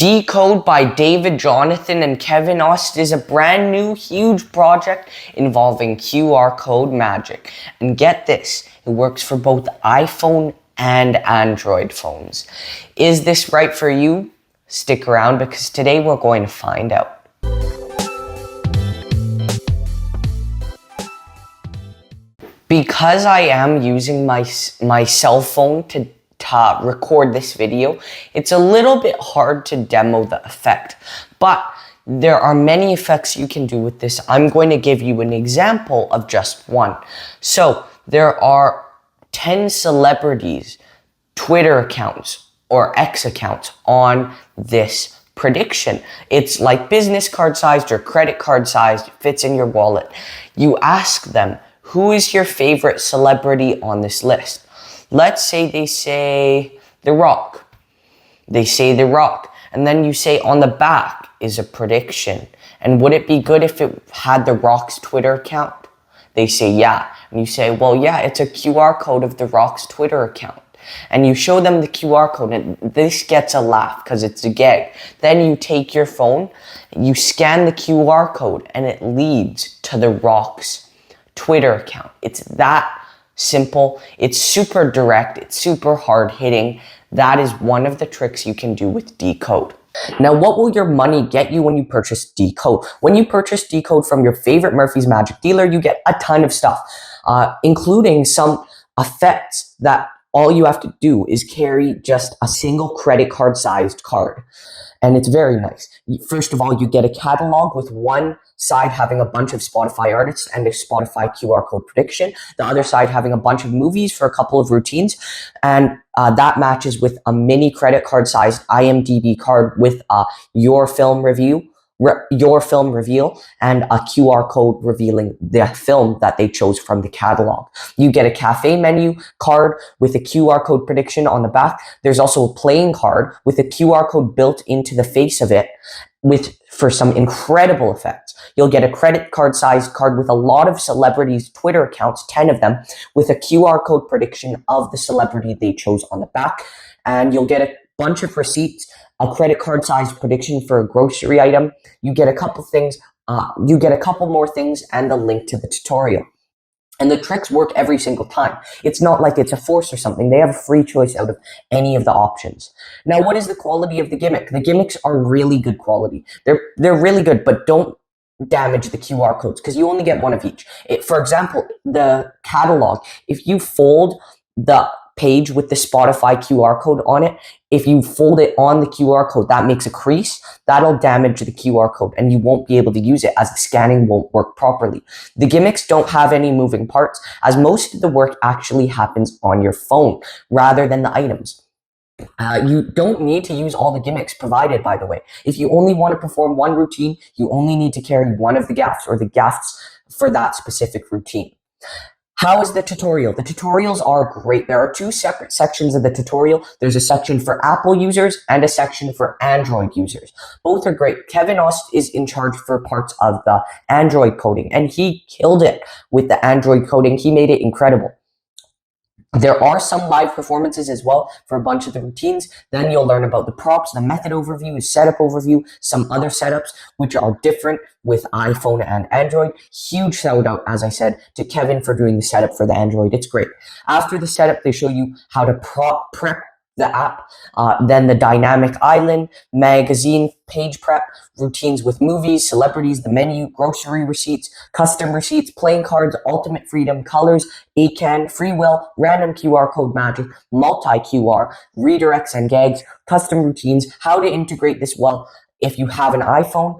DEQODE by David Jonathan and Kevin Aust is a brand new, huge project involving QR code magic. And get this, it works for both iPhone and Android phones. Is this right for you? Stick around because today we're going to find out. Because I am using my cell phone to record this video, it's a little bit hard to demo the effect, but there are many effects you can do with this. I'm going to give you an example of just one. So there are 10 celebrities, Twitter accounts or X accounts on this prediction. It's like business card sized or credit card sized, it fits in your wallet. You ask them, who is your favorite celebrity on this list? Let's say they say The Rock. They say The Rock. And then you say on the back is a prediction. And would it be good if it had The Rock's Twitter account? They say, yeah. And you say, well, yeah, it's a QR code of The Rock's Twitter account. And you show them the QR code, and this gets a laugh because it's a gag. Then you take your phone, you scan the QR code, and it leads to The Rock's Twitter account. It's that simple. It's super direct. It's super hard hitting. That is one of the tricks you can do with DEQODE. Now, what will your money get you when you purchase DEQODE? When you purchase DEQODE from your favorite Murphy's Magic dealer, you get a ton of stuff, including some effects that all you have to do is carry just a single credit card sized card. And it's very nice. First of all, you get a catalog with one side having a bunch of Spotify artists and a Spotify QR code prediction. The other side having a bunch of movies for a couple of routines. And that matches with a mini credit card sized IMDb card with your film reveal and a QR code revealing the film that they chose from the catalog. You get a cafe menu card with a QR code prediction on the back. There's also a playing card with a QR code built into the face of it for some incredible effects. You'll get a credit card sized card with a lot of celebrities' Twitter accounts, 10 of them, with a QR code prediction of the celebrity they chose on the back. And you'll get a bunch of receipts, a credit card sized prediction for a grocery item. You get a couple things, you get a couple more things and a link to the tutorial. And the tricks work every single time. It's not like it's a force or something. They have a free choice out of any of the options. Now, what is the quality of the gimmick? The gimmicks are really good quality. They're really good, but don't damage the QR codes because you only get one of each. For example, the catalog, if you fold the page with the Spotify QR code on it, if you fold it on the QR code, that makes a crease, that'll damage the QR code and you won't be able to use it as the scanning won't work properly. The gimmicks don't have any moving parts as most of the work actually happens on your phone rather than the items. You don't need to use all the gimmicks provided, by the way. If you only want to perform one routine, you only need to carry one of the gaffs or the gaffs for that specific routine. How is the tutorial? The tutorials are great. There are two separate sections of the tutorial. There's a section for Apple users and a section for Android users. Both are great. Kevin Aust is in charge for parts of the Android coding, and he killed it with the Android coding. He made it incredible. There are some live performances as well for a bunch of the routines. Then you'll learn about the props, the method overview, setup overview, some other setups which are different with iPhone and Android. Huge shout out, as I said, to Kevin for doing the setup for the Android. It's great. After the setup, they show you how to prep the app, then the dynamic island, magazine, page prep, routines with movies, celebrities, the menu, grocery receipts, custom receipts, playing cards, ultimate freedom, colors, ACAN, free will, random QR code magic, multi-QR, redirects and gags, custom routines, how to integrate this well if you have an iPhone,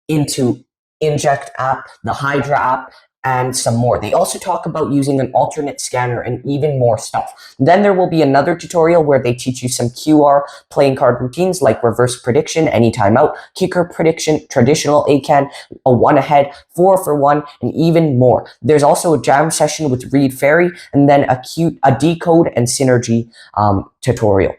into Inject app, the Hydra app, and some more. They also talk about using an alternate scanner and even more stuff. Then there will be another tutorial where they teach you some QR playing card routines like reverse prediction, anytime out, kicker prediction, traditional ACAN, a one ahead, 4 for 1, and even more. There's also a jam session with Reed Ferry, and then a DEQODE and Synergy tutorial.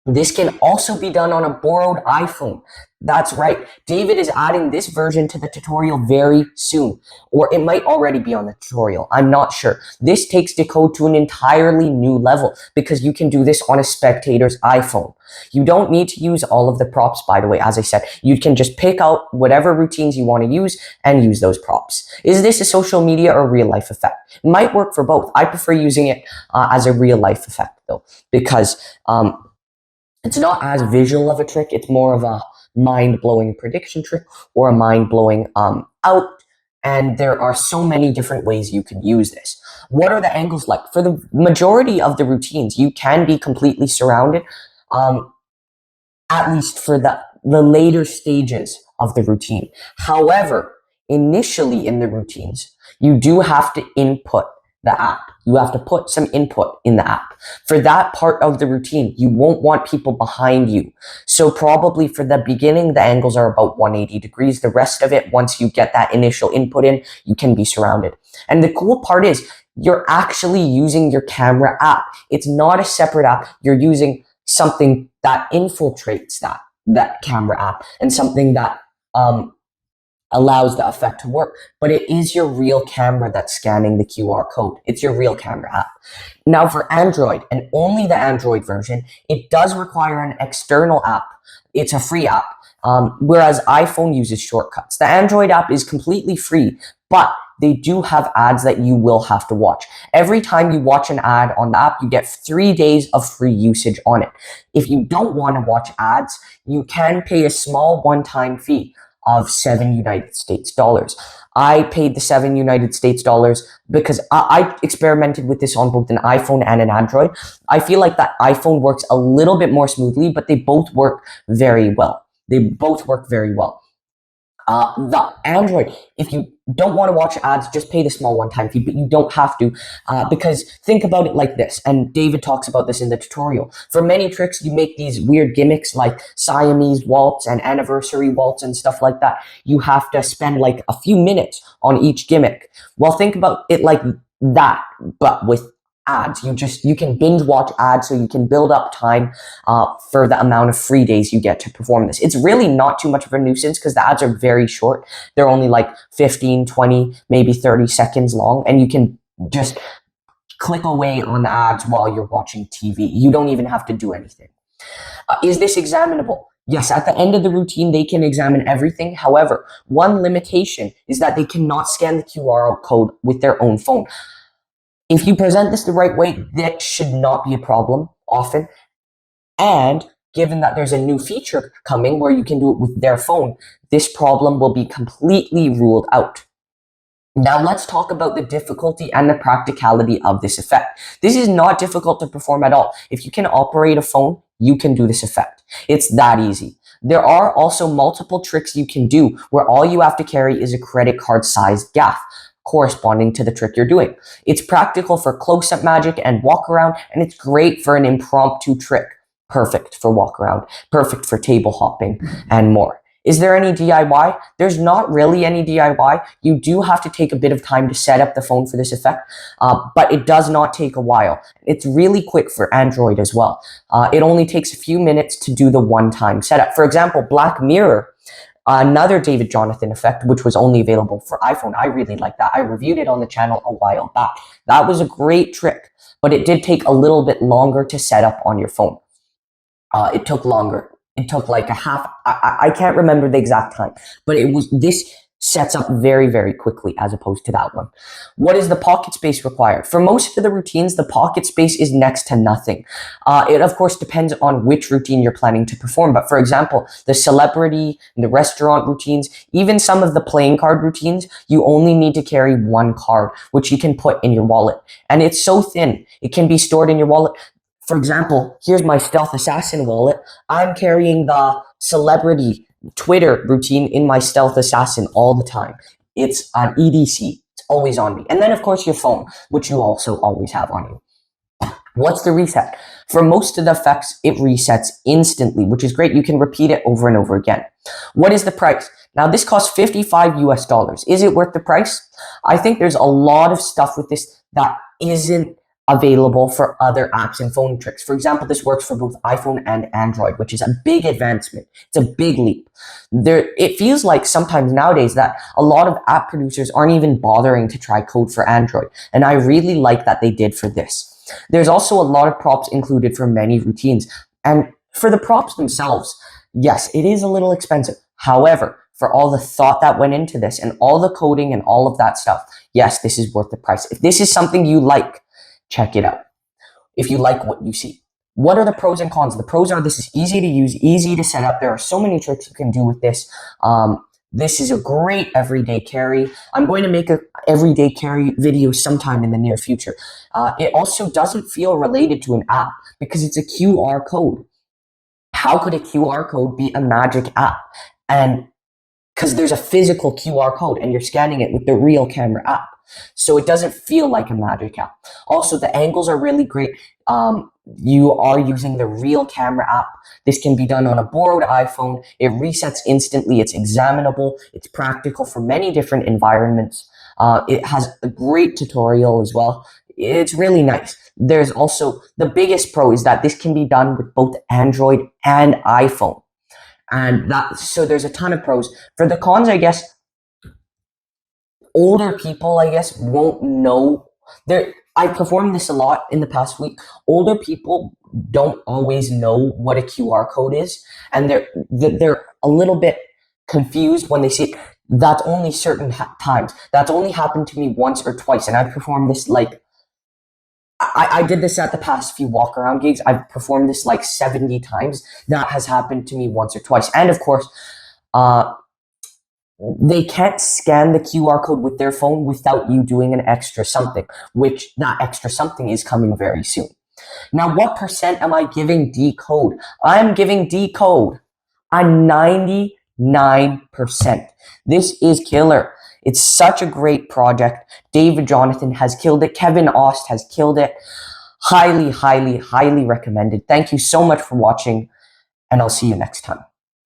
This can also be done on a borrowed iPhone. That's right. David is adding this version to the tutorial very soon, or it might already be on the tutorial. I'm not sure. This takes Decode to an entirely new level because you can do this on a spectator's iPhone. You don't need to use all of the props, by the way. As I said, you can just pick out whatever routines you want to use and use those props. Is this a social media or real life effect? It might work for both. I prefer using it as a real life effect though, because it's not as visual of a trick. It's more of a mind-blowing prediction trick or a mind-blowing out. And there are so many different ways you can use this. What are the angles like? For the majority of the routines, you can be completely surrounded, at least for the later stages of the routine. However, initially in the routines, you do have to input the app. You have to put some input in the app. For that part of the routine, you won't want people behind you. So probably for the beginning, the angles are about 180 degrees. The rest of it, once you get that initial input in, you can be surrounded. And the cool part is you're actually using your camera app. It's not a separate app. You're using something that infiltrates that camera app and something that allows the effect to work, but it is your real camera that's scanning the QR code. It's your real camera app. Now for Android, and only the Android version, it does require an external app. It's a free app, whereas iPhone uses shortcuts. The Android app is completely free, but they do have ads that you will have to watch. Every time you watch an ad on the app, you get 3 days of free usage on it. If you don't want to watch ads, you can pay a small one-time fee of $7 US. I paid the $7 US because I experimented with this on both an iPhone and an Android. I feel like that iPhone works a little bit more smoothly, but they both work very well. The Android, if you don't want to watch ads, just pay the small one-time fee, but you don't have to, because think about it like this, and David talks about this in the tutorial. For many tricks, you make these weird gimmicks like Siamese waltz and anniversary waltz and stuff like that. You have to spend like a few minutes on each gimmick. Well, think about it like that, but with ads. You can binge watch ads, so you can build up time for the amount of free days you get to perform this. It's really not too much of a nuisance because the ads are very short. They're only like 15, 20, maybe 30 seconds long, and you can just click away on the ads while you're watching TV. You don't even have to do anything. Is this examinable? Yes, at the end of the routine, they can examine everything. However, one limitation is that they cannot scan the QR code with their own phone. If you present this the right way, that should not be a problem often. And given that there's a new feature coming where you can do it with their phone, this problem will be completely ruled out. Now let's talk about the difficulty and the practicality of this effect. This is not difficult to perform at all. If you can operate a phone, you can do this effect. It's that easy. There are also multiple tricks you can do where all you have to carry is a credit card sized gaff corresponding to the trick you're doing. It's practical for close-up magic and walk around, and it's great for an impromptu trick. Perfect for walk around, perfect for table hopping, and more. Is there any DIY? There's not really any DIY. You do have to take a bit of time to set up the phone for this effect, but it does not take a while. It's really quick for Android as well. It only takes a few minutes to do the one-time setup. For example, Black Mirror, another David Jonathan effect, which was only available for iPhone. I really like that. I reviewed it on the channel a while back. That was a great trick, but it did take a little bit longer to set up on your phone. It took longer. It took like a half, I can't remember the exact time, but this sets up very, very quickly as opposed to that one. What is the pocket space required? For most of the routines, the pocket space is next to nothing. It of course depends on which routine you're planning to perform, but for example, the celebrity, the restaurant routines, even some of the playing card routines, you only need to carry one card, which you can put in your wallet. And it's so thin, it can be stored in your wallet. For example, here's my Stealth Assassin wallet. I'm carrying the celebrity Twitter routine in my Stealth Assassin all the time. It's an EDC. It's always on me. And then, of course, your phone, which you also always have on you. What's the reset? For most of the effects, it resets instantly, which is great. You can repeat it over and over again. What is the price? Now, this costs $55 US. Is it worth the price? I think there's a lot of stuff with this that isn't available for other apps and phone tricks. For example, this works for both iPhone and Android, which is a big advancement. It's a big leap. It feels like sometimes nowadays that a lot of app producers aren't even bothering to try code for Android, and I really like that they did for this. There's also a lot of props included for many routines, and for the props themselves, yes, it is a little expensive. However, for all the thought that went into this and all the coding and all of that stuff, yes, this is worth the price. If this is something you like, check it out. If you like what you see. What are the pros and cons? The pros are this is easy to use, easy to set up. There are so many tricks you can do with this. This is a great everyday carry. I'm going to make a everyday carry video sometime in the near future. It also doesn't feel related to an app because it's a QR code. How could a QR code be a magic app? And because there's a physical QR code and you're scanning it with the real camera app. So it doesn't feel like a magic app. Also, the angles are really great. You are using the real camera app. This can be done on a borrowed iPhone. It resets instantly. It's examinable. It's practical for many different environments. It has a great tutorial as well. It's really nice. There's also the biggest pro is that this can be done with both Android and iPhone. And so there's a ton of pros. For the cons, I guess, older people, won't know. I performed this a lot in the past week. Older people don't always know what a QR code is, and they're a little bit confused when they see that's only certain times. That's only happened to me once or twice, and I've performed this like I did this at the past few walk around gigs. I've performed this like 70 times. That has happened to me once or twice. And of course, they can't scan the QR code with their phone without you doing an extra something, which that extra something is coming very soon. Now, what percent am I giving DEQODE? I'm giving DEQODE a 99%. This is killer. It's such a great project. David Jonathan has killed it. Kevin Aust has killed it. Highly, highly, highly recommended. Thank you so much for watching, and I'll see you next time.